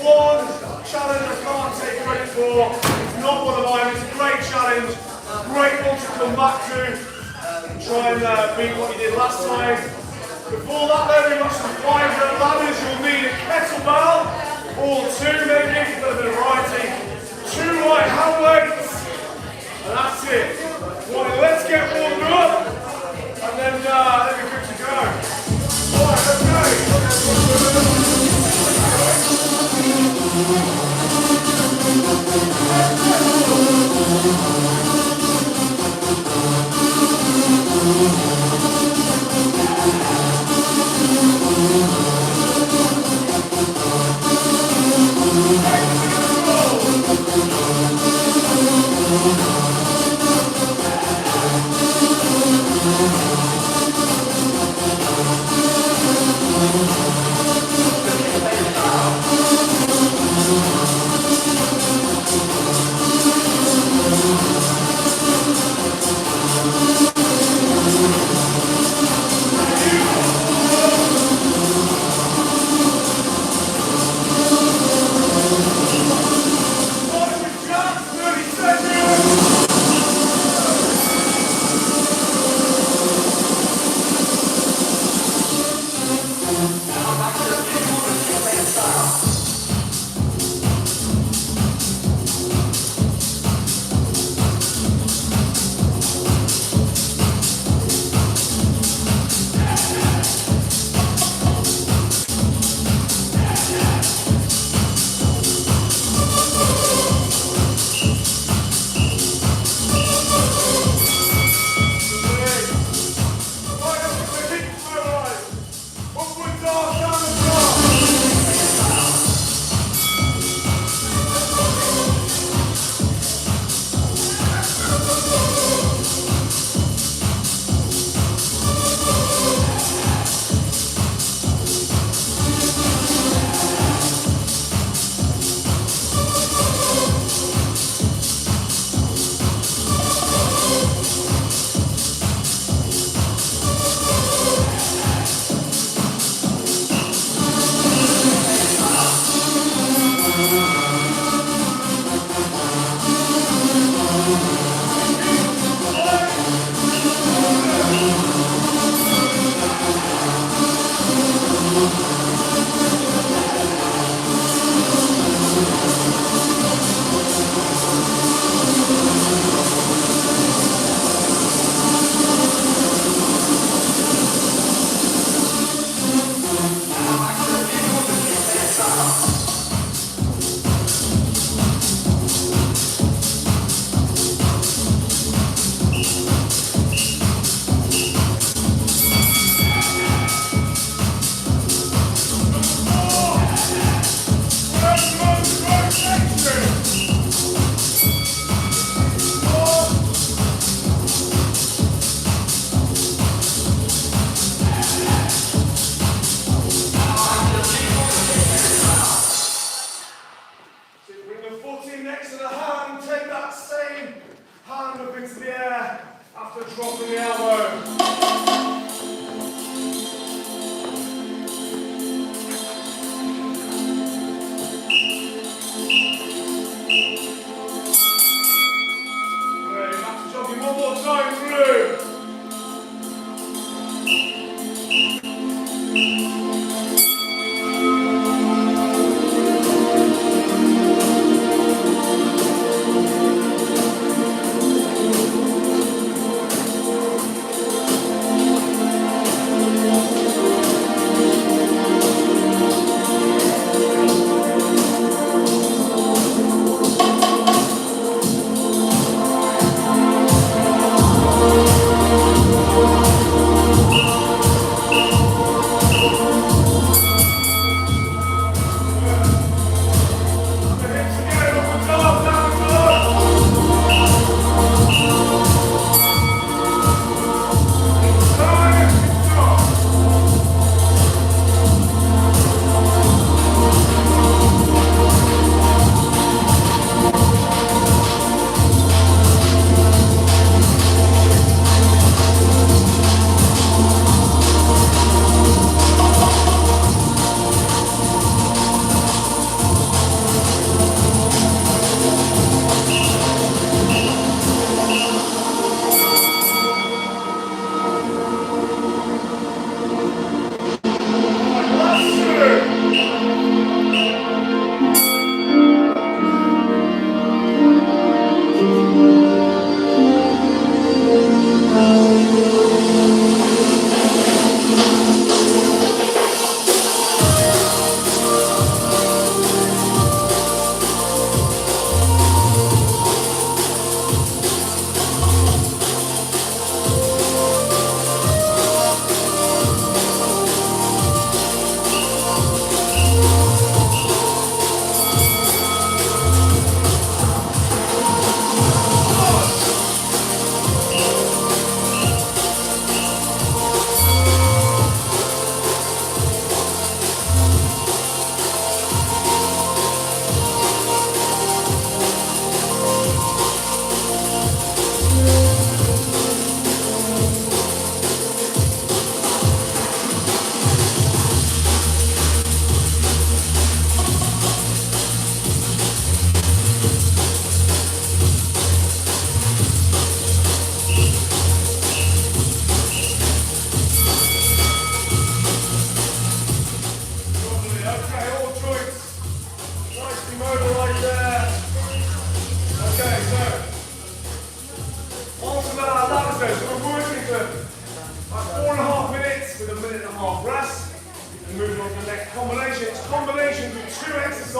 one challenge I can't take credit for. It's not one of mine. It's a great challenge. Great one to come back to. Try and beat what you did last time. Before that though, we've got some 5 ladders. You'll need a kettlebell, or 2 maybe, a bit of variety. 2 right hand weights, and that's it. Right, let's get warmed up, and then we're good to go. Right, dropping the elbow. One more time through.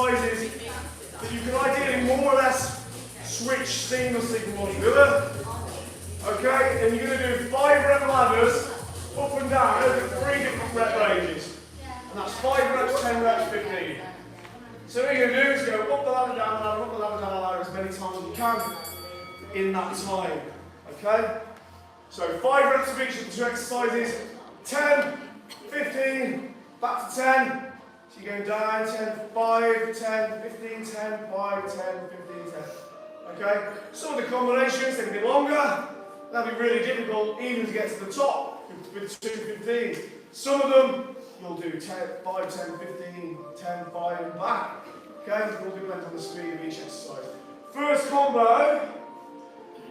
exercises that you can ideally more or less switch seamlessly from bodybuilder. Okay, and you're going to do 5 rep ladders up and down over 3 different rep ranges. And that's 5 reps, 10 reps, 15. So what you're going to do is go up the ladder, down the ladder, up the ladder, down the ladder as many times as you can in that time. Okay? So 5 reps of each of the 2 exercises, 10, 15, back to 10. So you're going down, 10, 5, 10, 15, 10, 5, 10, 15, 10. Okay? Some of the combinations take a bit longer. That'll be really difficult even to get to the top with 2, 15. Some of them you'll do 10, 5, 10, 15, 10, 5 and back. Okay? It all depends on the speed of each exercise. First combo,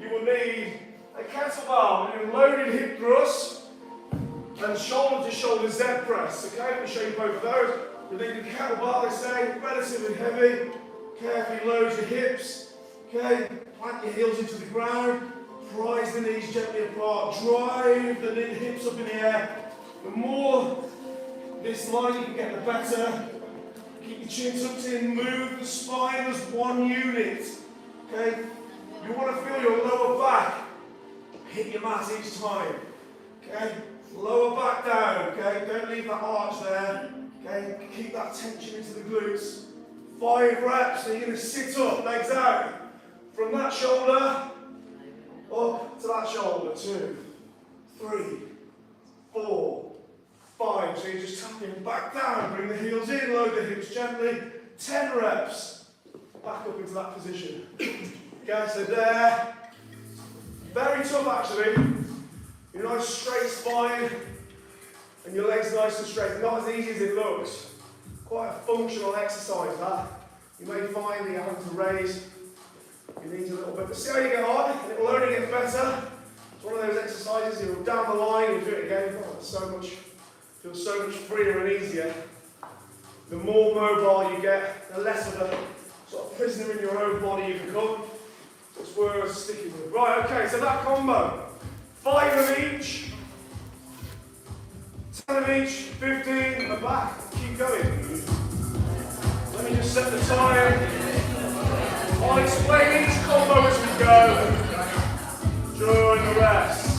you will need a kettlebell with loaded hip thrust and shoulder to shoulder Z press. Okay, let me show you both of those. You need the kettlebell, they say, relatively heavy. Carefully load your hips. Okay, plant your heels into the ground. Prise the knees gently apart. Drive the hips up in the air. The more this line you can get, the better. Keep your chin tucked in. Move the spine as one unit. Okay, you want to feel your lower back hit your mat each time. Okay, lower back down. Okay, don't leave that arch there. Okay, keep that tension into the glutes. 5 reps. So you're going to sit up, legs out. From that shoulder up to that shoulder. 2, 3, 4, 5. So you're just tapping back down. Bring the heels in, load the hips gently. 10 reps. Back up into that position. Okay, so there. Very tough actually. Your nice straight spine and your legs nice and straight. Not as easy as it looks. Quite a functional exercise that. You may find that you're having to raise your knees a little bit, but see how you get on. It will only get better. It's one of those exercises, you'll down the line, you'll do it again. Oh, it's so much, feels so much freer and easier. The more mobile you get, the less of a sort of prisoner in your own body you become. It's worth sticking with. Right, okay, so that combo. 5 of each, 10 of each, 15 at the back. Keep going. Let me just set the time. I'll explain each combo as we go during the rest.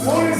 Only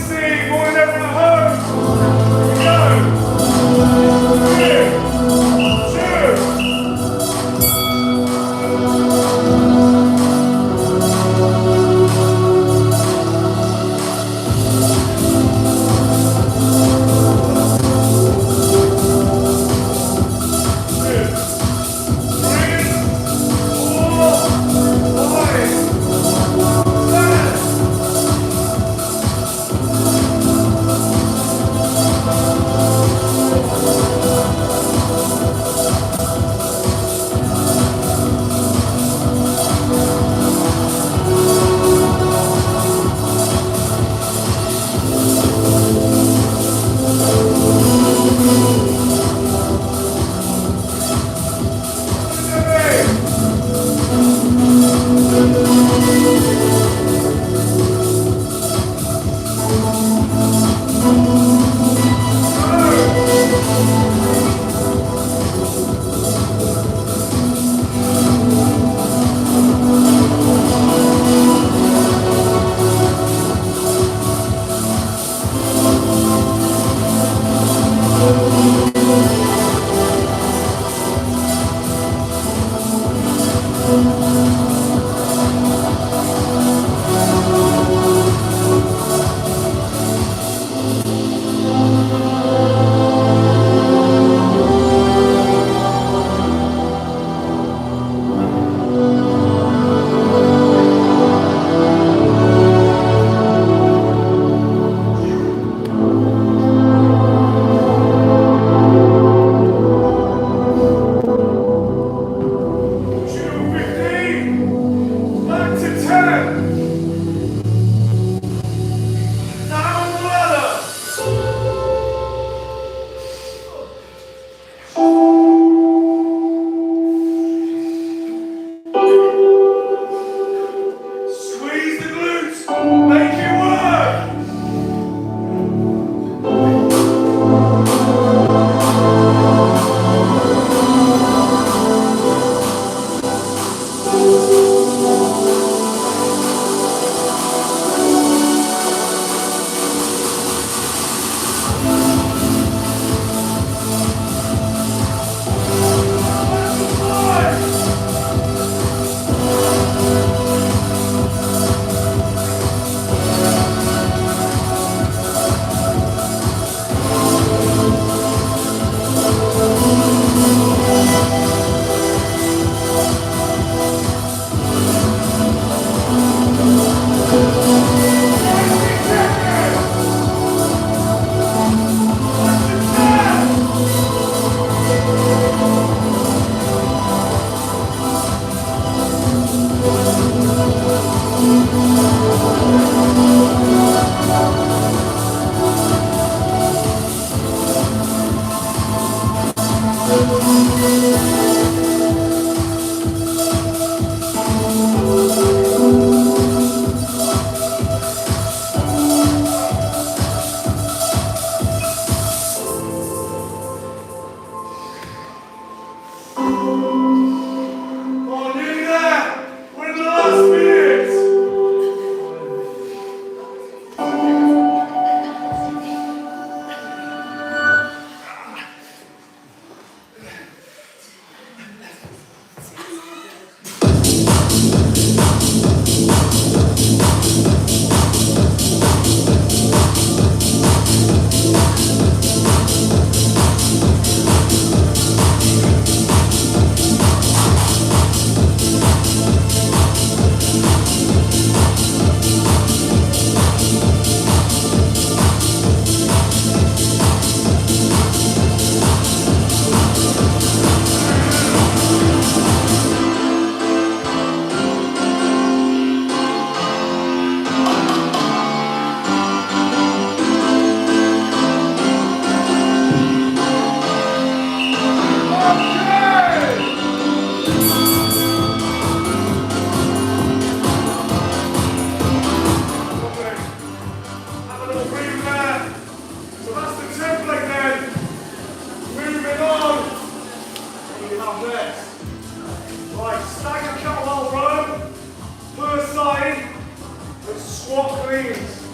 squat cleans.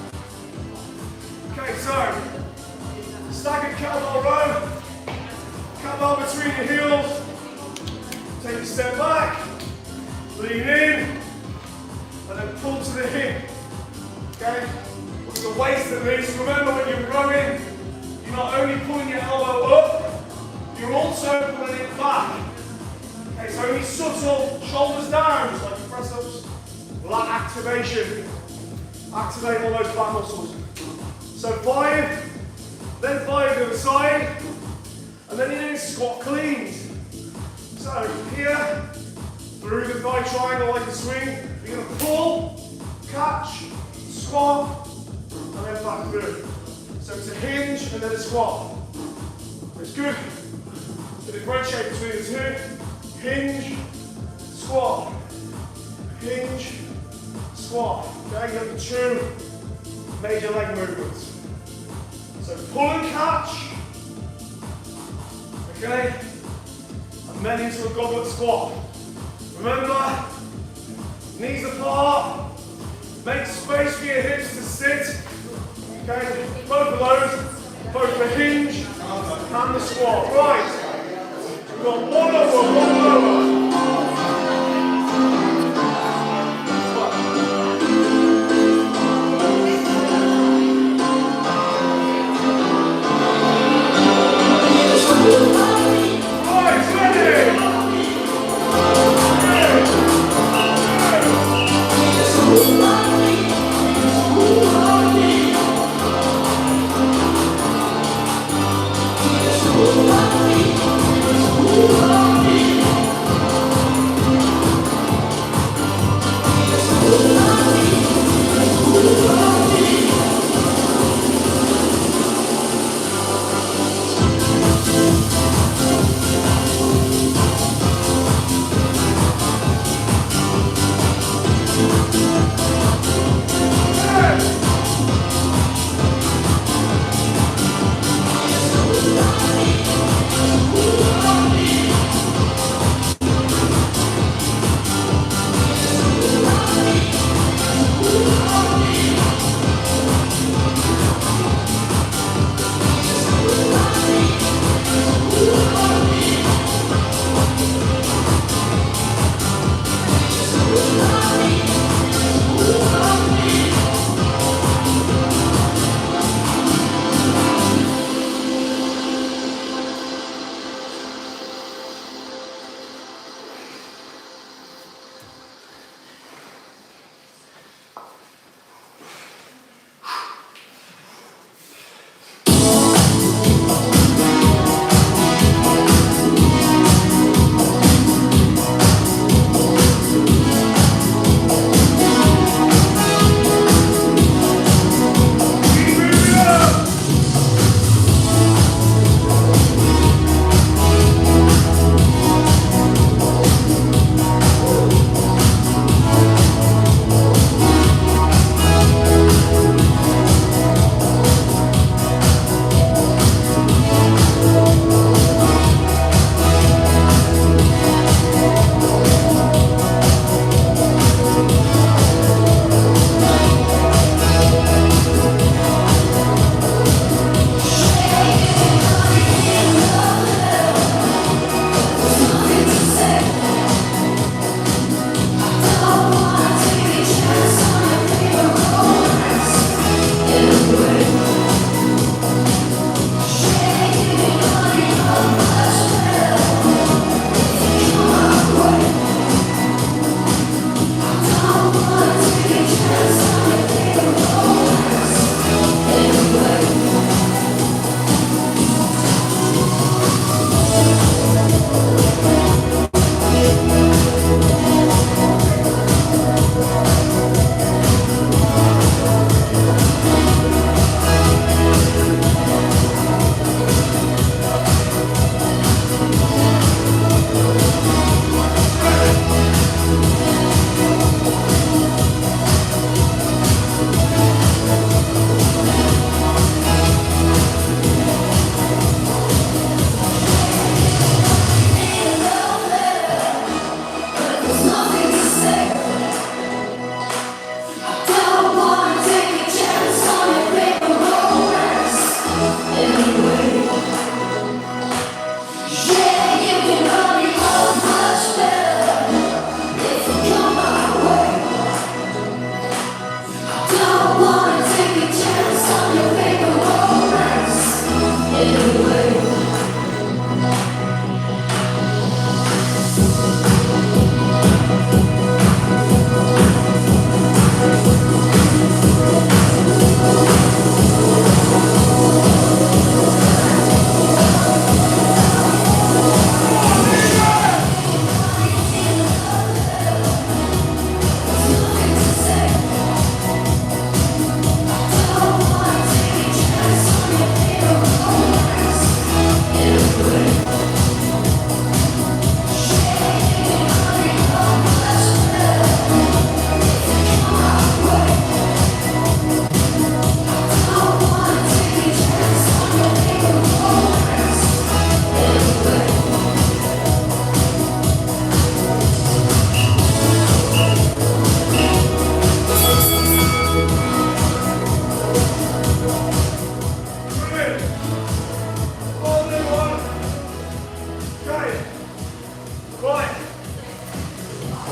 Okay, so staggered kettlebell row. Kettlebell between your heels. Take a step back. Lean in. And then pull to the hip. Okay? With the waist at least. Remember when you're rowing, you're not only pulling your elbow up, you're also pulling it back. Okay, so only subtle, shoulders down, so like press ups, lat activation. Activate all those back muscles. So 5, then 5 to the side, and then you're doing squat cleans. So here, through the thigh triangle like a swing, you're going to pull, catch, squat, and then back through. So it's a hinge and then a squat. It's good. So differentiate between the two. Hinge, squat. Hinge, squat. Okay, you have the 2 major leg movements. So pull and catch. Okay? And then into a goblet squat. Remember, knees apart. Make space for your hips to sit. Okay, both of those, both the hinge and the squat. Right, we've got one over, one over.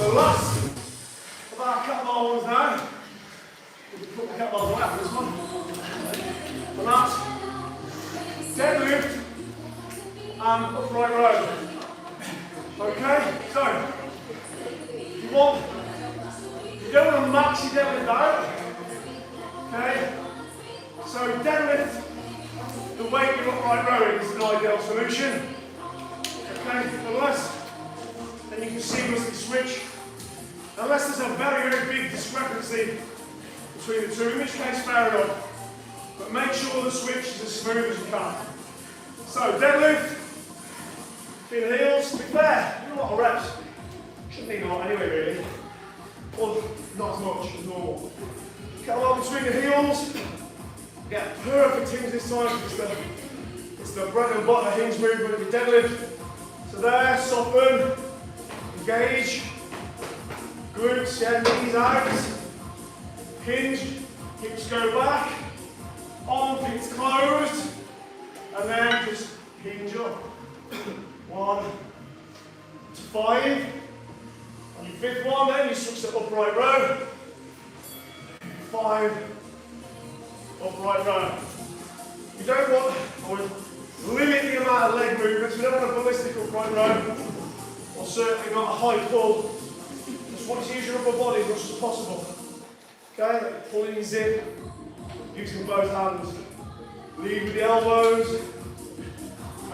So last of our kettlebell ones now. We can put the kettlebells away after this one. And that's deadlift and upright row. Okay, so you don't want to max your deadlift out. Okay, so deadlift, the weight you're upright rowing is an ideal solution. Okay, unless then you can seamlessly switch. Unless there's a very, very big discrepancy between the two, in which case fair enough. But make sure the switch is as smooth as you can. So deadlift, between the heels, to be fair, do a lot of reps. Shouldn't need a lot anyway really. Or not as much as normal. Kettlebell between the heels. Get perfect hinge this time. It's the bread and butter hinge movement of the deadlift. So there, soften, engage, glutes, yeah, knees out, hinge, hips go back, armpits closed, and then just hinge up. 1 to 5. On your fifth one, then you switch to upright row. 5, upright row. You don't want, or limit the amount of leg movements. We don't want a ballistic upright row, or certainly not a high pull. Just want to use your upper body as much as possible. Okay, like pulling your zip, using both hands. Lead with the elbows.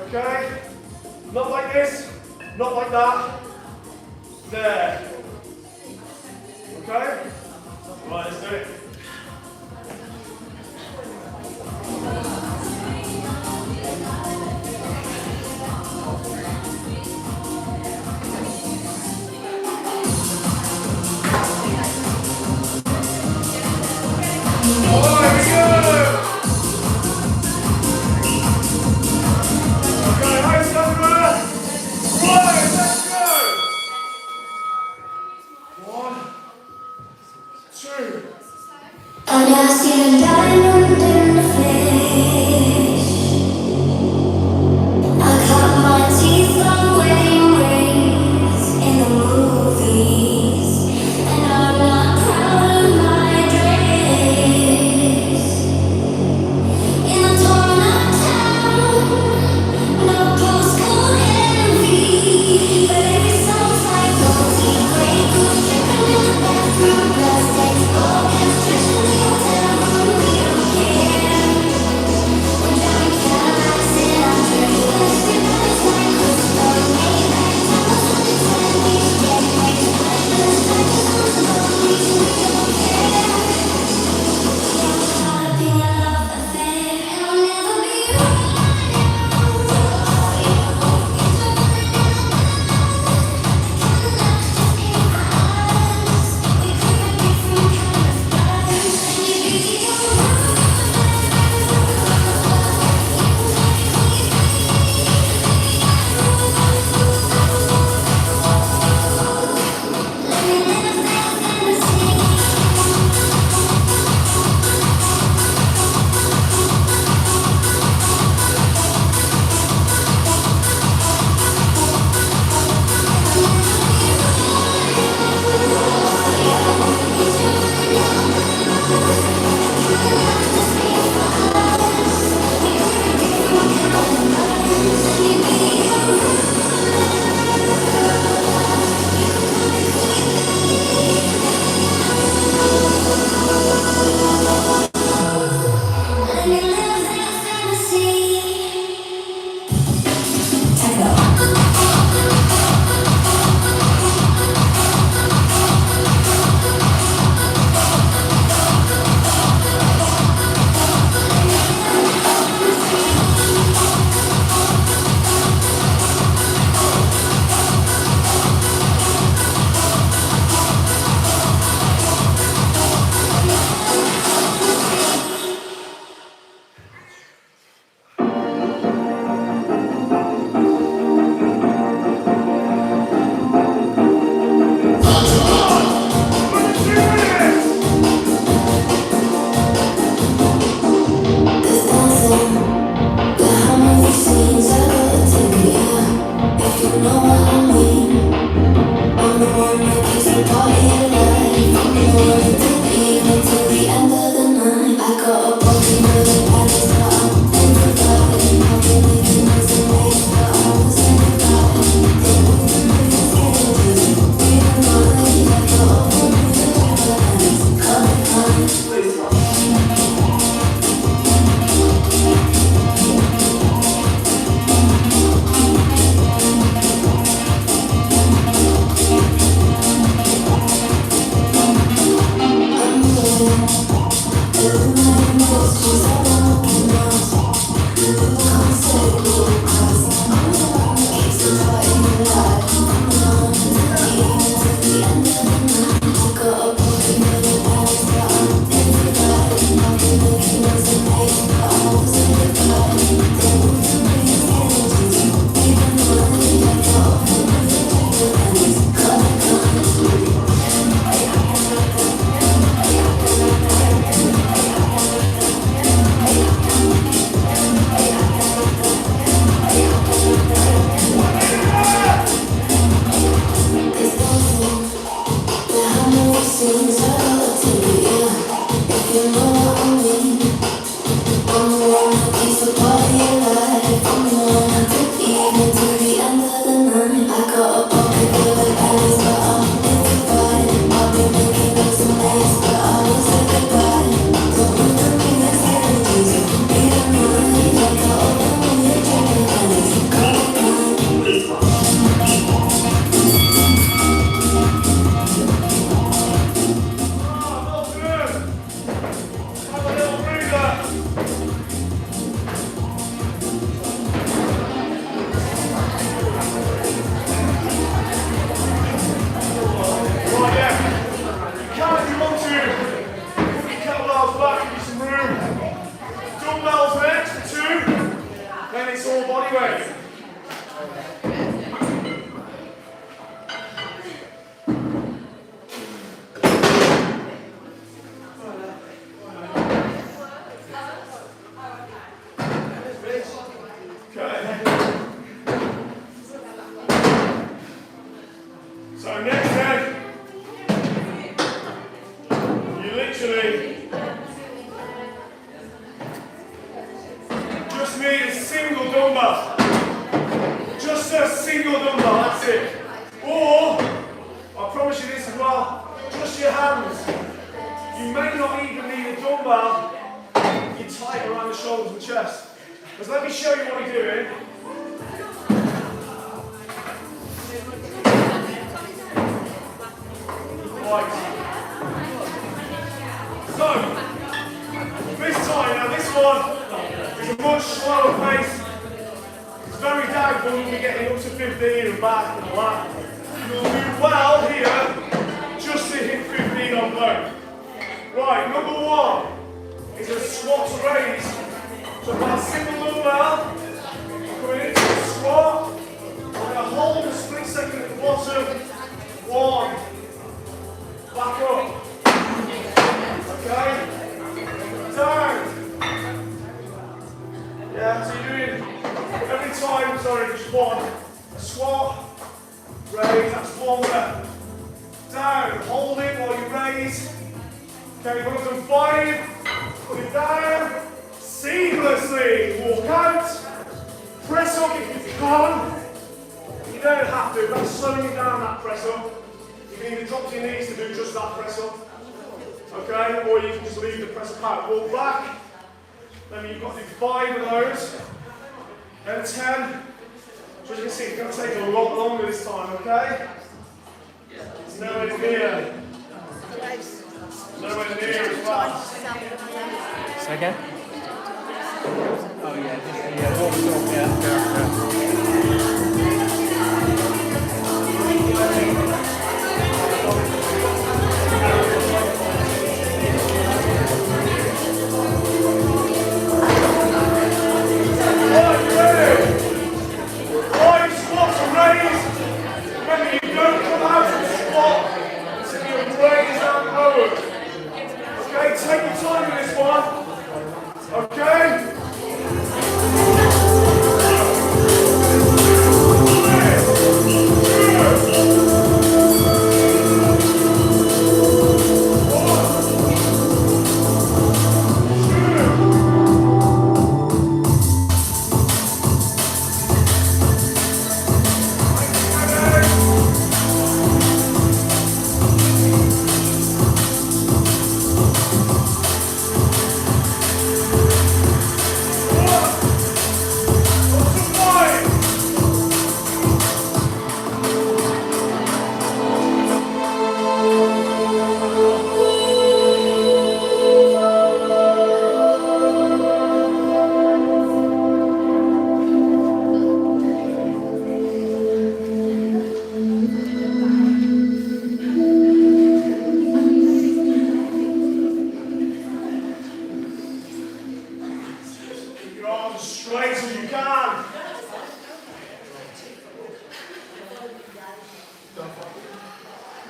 Okay, not like this, not like that. There. Okay? Right, let's do it.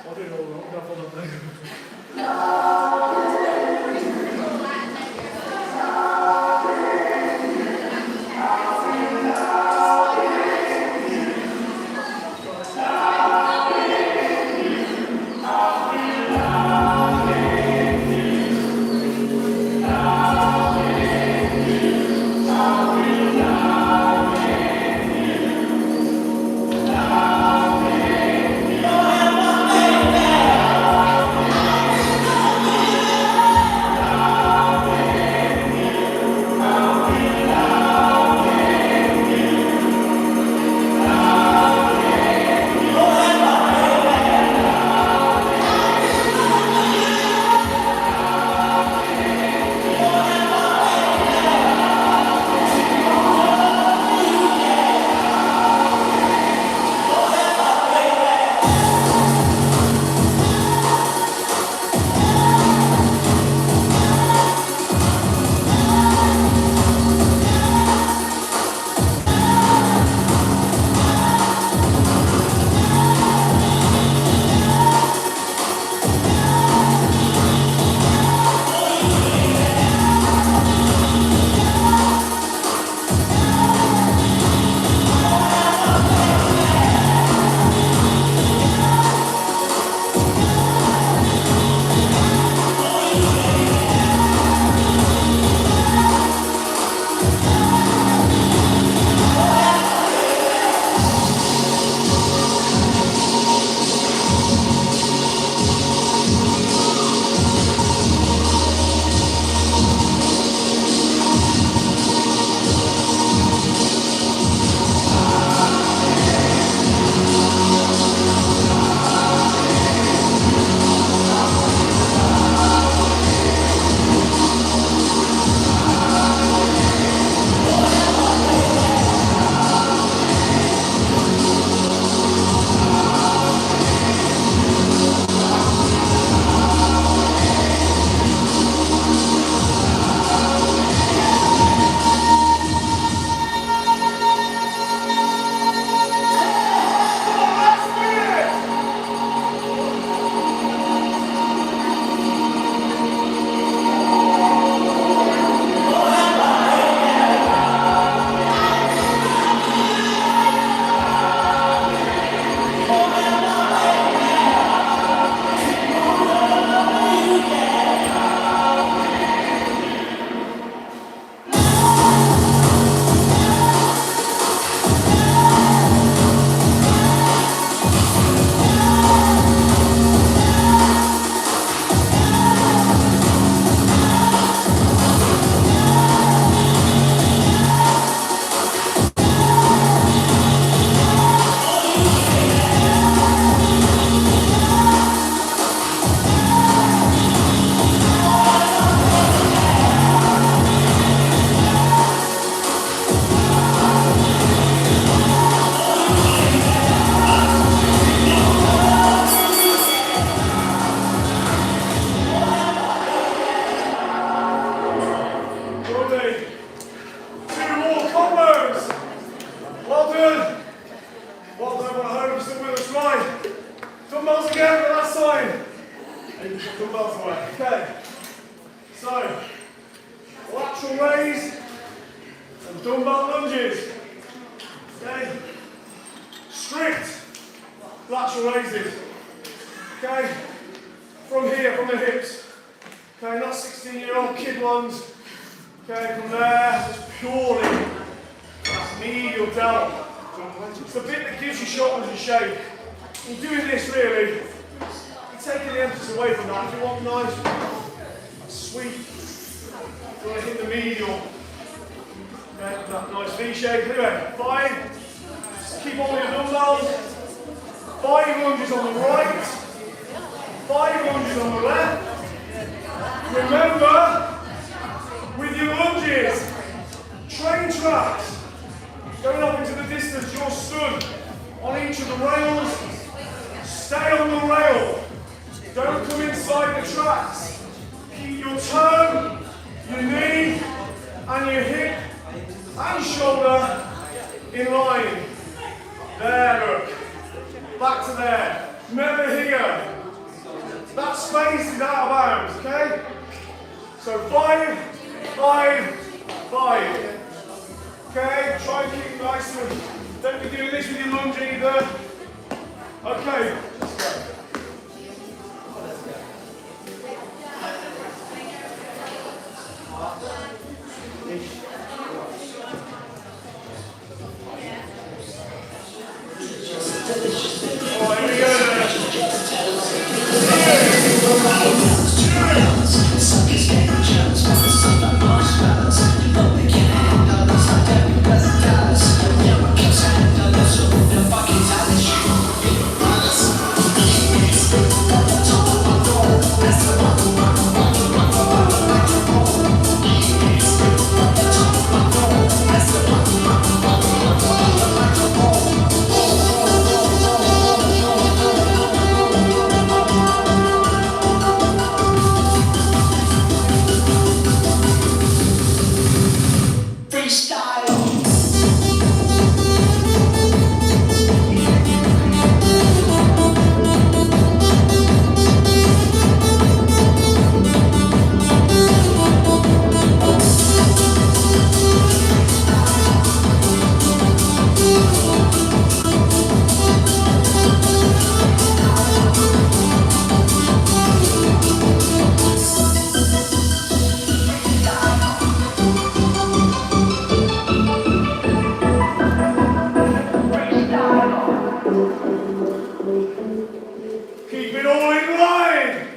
I'll do it all wrong. I'll follow that. Dumbbells away. Okay. So, lateral raise and dumbbell lunges. Okay. Strict lateral raises. Okay. From here, from the hips. Okay, not 16-year-old kid ones. Okay, from there, just purely medial delt. It's the bit that gives your shoulders a shake. In doing this, really, you're taking the emphasis away from that. If you want nice, sweet, you want to hit the medial. Okay, that nice V shape. Anyway, 5. Just keep on with your dumbbells. 5 lunges on the right. 5 lunges on the left. Remember, with your lunges, train tracks. Going up into the distance, you're stood on each of the rails. Stay on the rail. Don't come inside the tracks. Keep your toe, your knee, and your hip and shoulder in line. There, look. Back to there. Never here. space is out of bounds, okay? So 5, 5, 5. Okay, try and keep nice and don't be doing this with your lunge either. Okay, let's go. Oh, here we go then. Keep it all in line.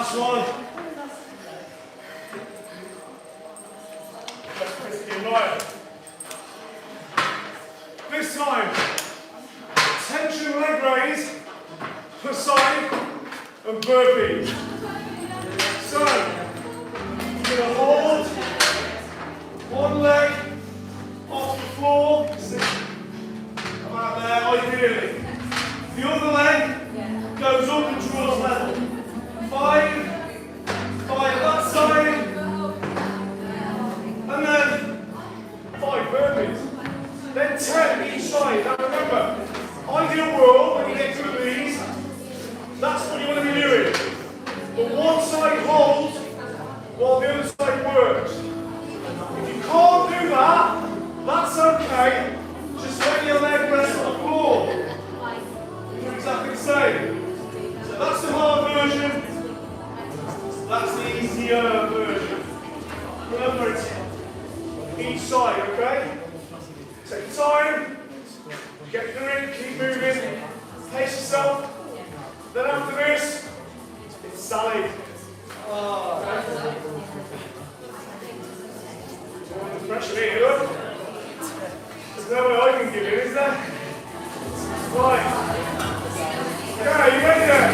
Last one. Right. This time, tension leg raise per side and burpees. So, you're going to hold one leg off the floor, sit about there ideally. The other leg goes up and draws level. 5 that side, and then 5 burpees. Then 10 each side. Now remember, ideal world, when you get two of these, that's what you want to be doing. But one side holds while the other side works. If you can't do that, that's okay. Just let your leg rest on the floor. Do exactly the same. So that's the hard version. That's the easier version. Remember, it's each side, okay? Take your time, get through it, keep moving, pace yourself. Then after this, it's Sally. The pressure here, look. There's no way I can give it, is there? Right. Okay, you ready there?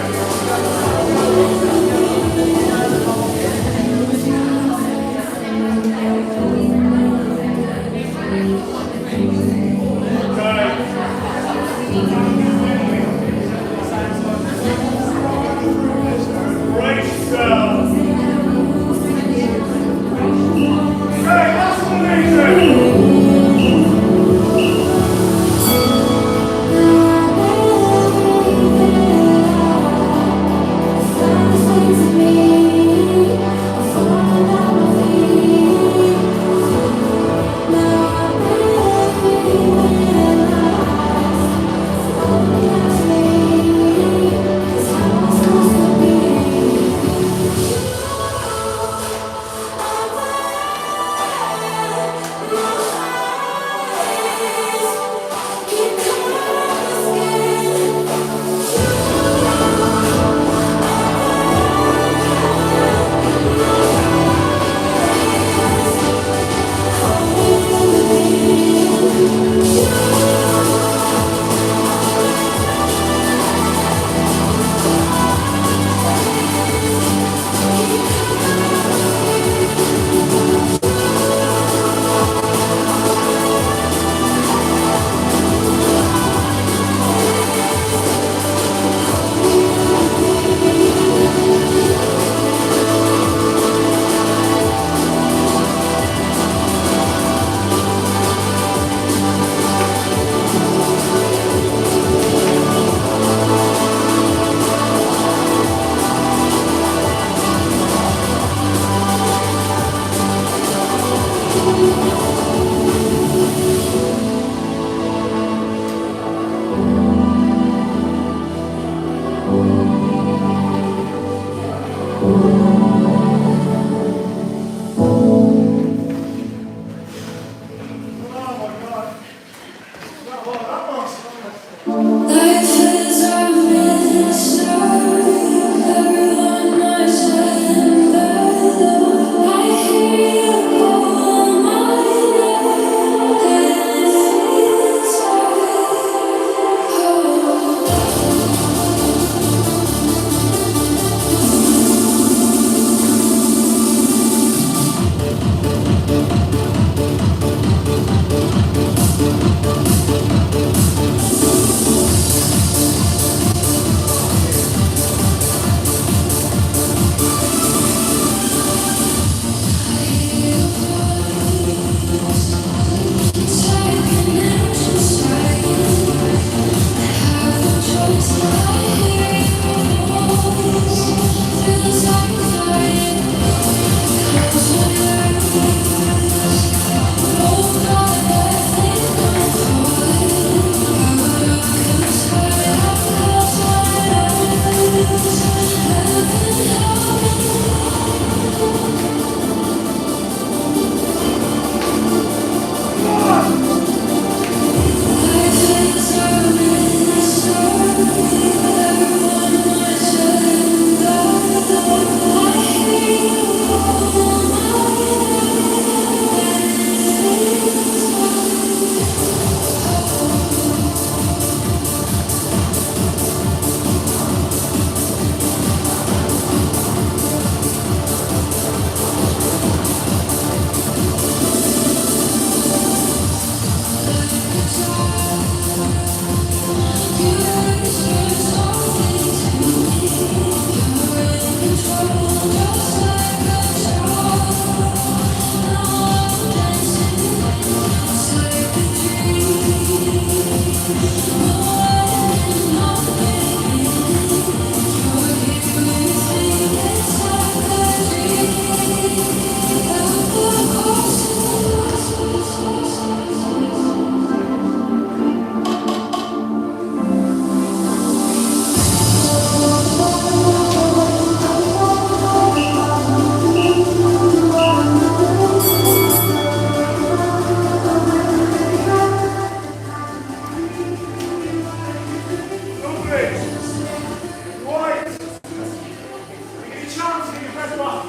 get your breath back.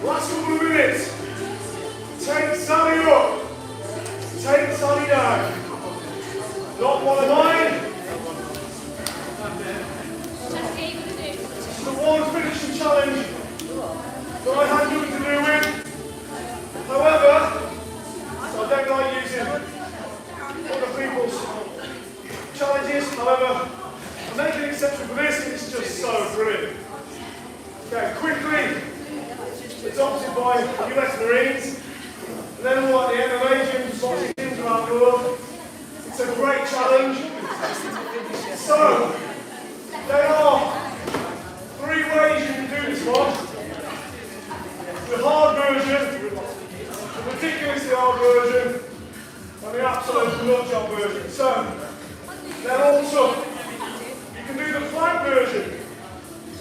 Last couple of minutes. Take Sally up. Take Sally down. Not one of mine. This is the one finishing challenge that I had nothing to do with. However, I don't like using other people's challenges. However, I'm making an exception for this. It's just so brilliant. Okay, quickly. Adopted by US Marines. And then what the MMA gyms, boxing gyms around the world. It's a great challenge. So, there are 3 ways you can do this one. The hard version, the ridiculously hard version, and the absolute nut job version. So, they're all tough. You can do the plank version.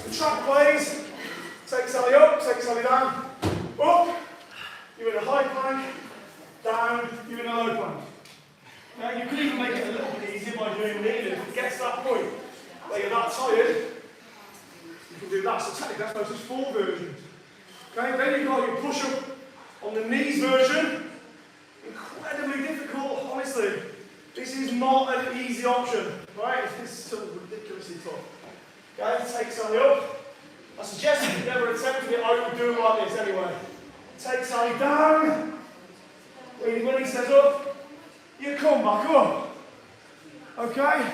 The track plays, take Sally up, take Sally down, up, you're in a high plank, down, you're in a low plank. Now you can even make it a little bit easier by doing kneeling. If it gets to that point where you're that tired, you can do that. So technically that's supposed to be 4 versions. Okay, then you've got your push-up on the knees version. Incredibly difficult, honestly. This is not an easy option, right? This is still ridiculously tough. Okay, take Sally up. I suggest if you've never attempted it, I would do it like this anyway. Take Sally down. When he says up, you come back up. Okay?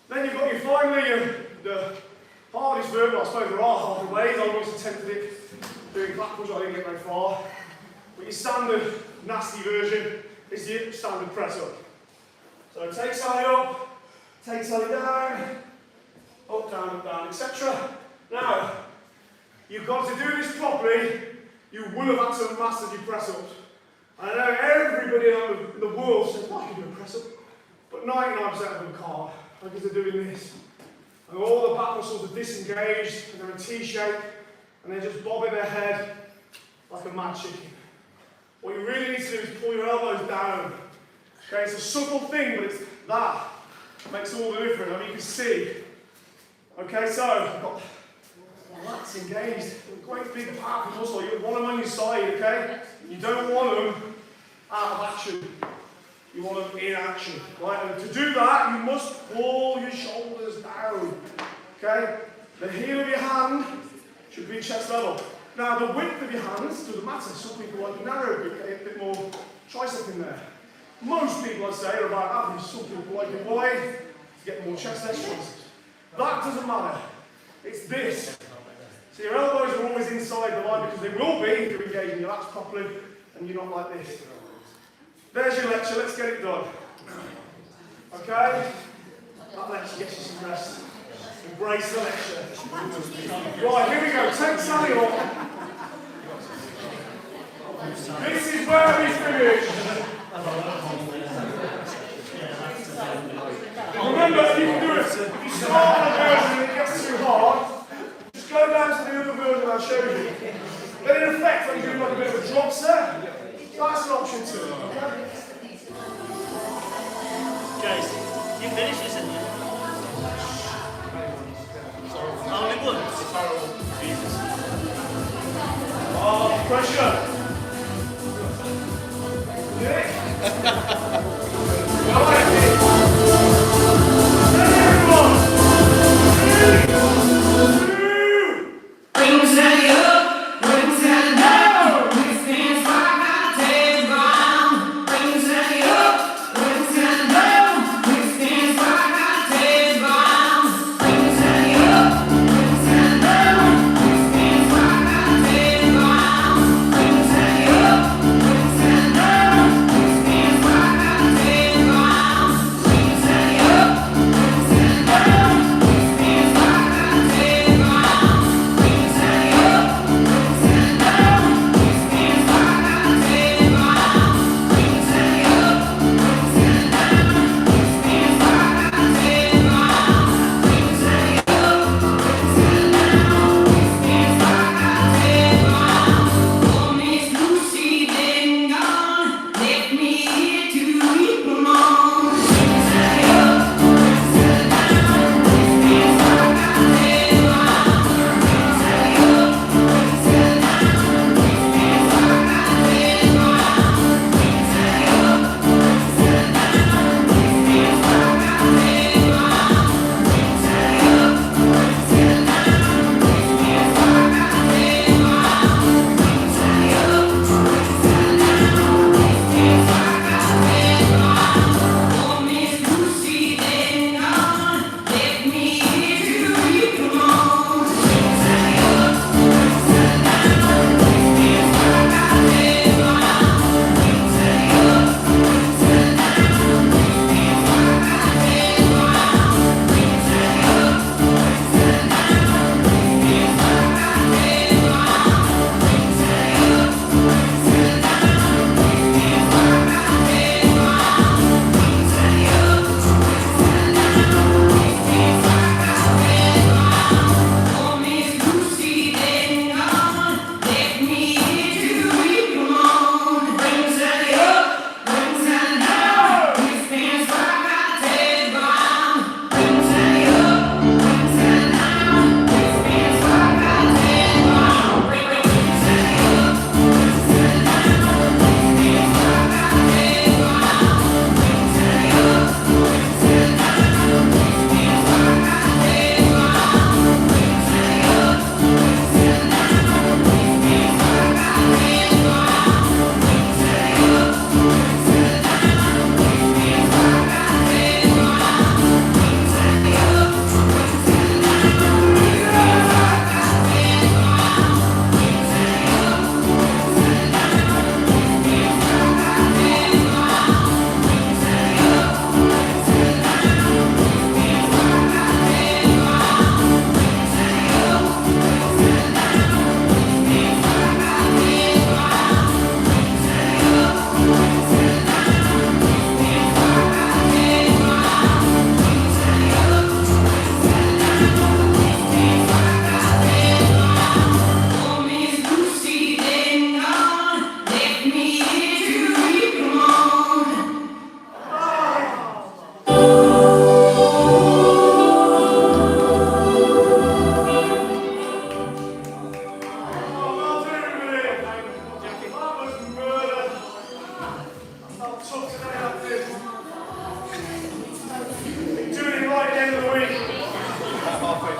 Then you've got finally the hardest version. I suppose there are harder ways. I always attempted it doing back push, I didn't get very far. But your standard nasty version is your standard press up. So take Sally up, take Sally down, up, down, etc. Now, you've got to do this properly. You will have had to master your press ups. I know everybody in the world says, well, I can do a press up. But 99% of them can't, because they're doing this. And all the back muscles are disengaged, and they're in T-shape, and they're just bobbing their head like a mad chicken. What you really need to do is pull your elbows down. Okay, it's a subtle thing, but it's that makes all the difference. I mean, you can see. Okay, so I've got lats engaged, great big powerful muscle. You want them on your side, okay? You don't want them out of action. You want them in action, right? And to do that, you must pull your shoulders down, okay? The heel of your hand should be chest level. Now, the width of your hands doesn't matter. Some people like narrow, a bit more tricep in there. Most people, I'd say, are about average. Some people like it wide to get more chest exercises. That doesn't matter. It's this. So your elbows are always inside the line because they will be if you're engaging your lats properly and you're not like this. There's your lecture, let's get it done. Okay? That lecture gets you some rest. Embrace the lecture. Right, here we go. Take Sally off. This is where we finish. Remember, you can do it. If you start on a version and it gets too hard, just go down to the other version I showed you. Then in effect, when you do like a bit of a drop set, that's an option too. Okay? Guys, you finished this, didn't you? Only once? Jesus. Oh, pressure. Yeah.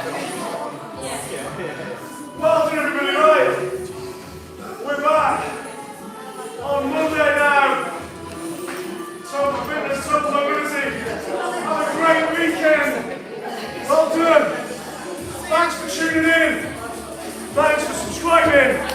Well done, everybody, right? We're back on Monday now. Total fitness, total mobility. Have a great weekend. Well done. Thanks for tuning in. Thanks for subscribing.